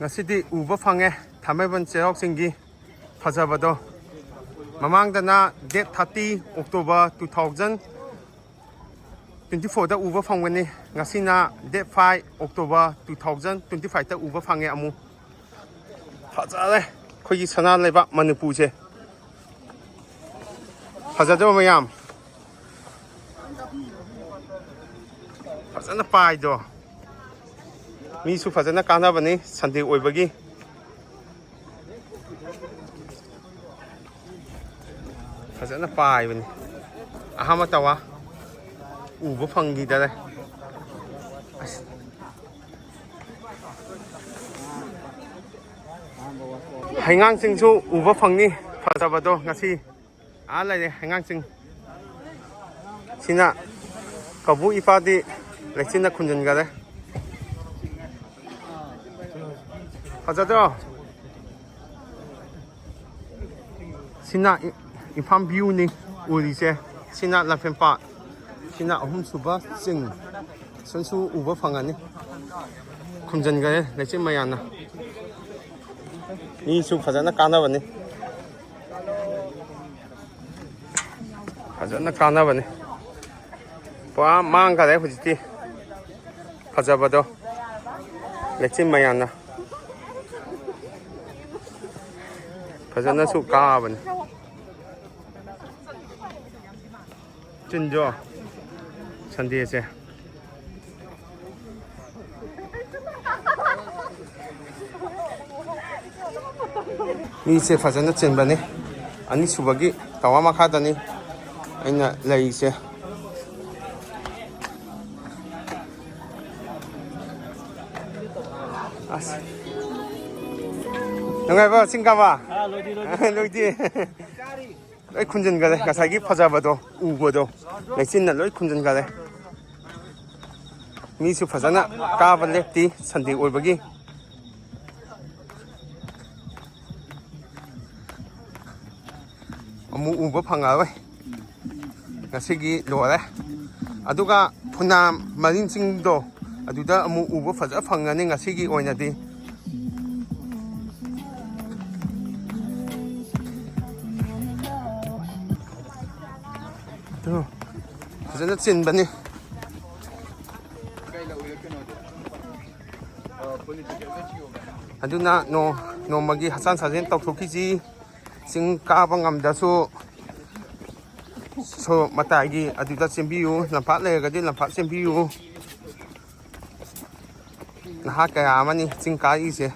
ngасidi uba fhange thamaiban chehok singgi phajabado mamangdana date 30 October 2024 da uba phangwani ngasina date 5 October 2025 da uba phange amu phajale khogi sana leibak manipur che phajado mayam phajana pai do 미수 파자나 까나바니 산디 오이버기 파자나 빠이버니 아하마 따와 우버 펑기다래 행앙증수 우버 펑니 파자바도 ngasi 알라이 행앙증 시나 거부 이파디 렉시나 쿤전가래 파자죠? 시나 이팜 뷰니 우리세 시나 라펜파 시나 어훔수바 싱 선수 우버 방안이 군전가에 내지 마야나 이수 파자나 까나바니 파자나 까나바니 와 망가래 후지티 파자바도 내지 마야나 파자나 수 까바니 진저 산디에세 미세 파자나 찐바니 아니 수박이 다와마카다니 아이나 레이세 아스 nungaiba singkaba loidi loi khunjin gale ngasagi phajabado ubodo lesin na loi khunjin gale misu phajana kaba lepti sandi oibagi amu ubo phangawe ngasigi lore aduga phuna marin singdo aduda amu ubo phaja phangani ngasigi oinadi فزنا تسين بني أدونا نو ماجي حسن سازين توكيجي سين كابان داسو سو متاعي أدونا سيمبيو لمفات لغدي لمفات سيمبيو نهاك يا أماني سين كايسه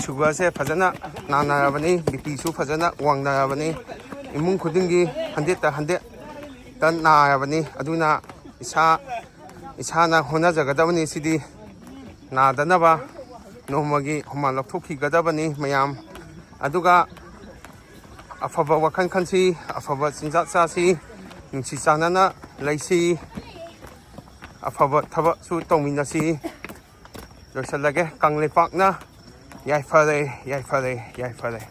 شغاسه فزنا نانا بني بيسو فزنا وانغنا بني imung khudingi 100 tan na bani aduna isana hona jagadabani sidi na danaba nomagi homa lokthokhi gadabani mayam aduga afaba wakhan khansi afaba sinjat sasi nungsi sanana laisi afaba thaba su tongminasi losalage kangle pakna yai fare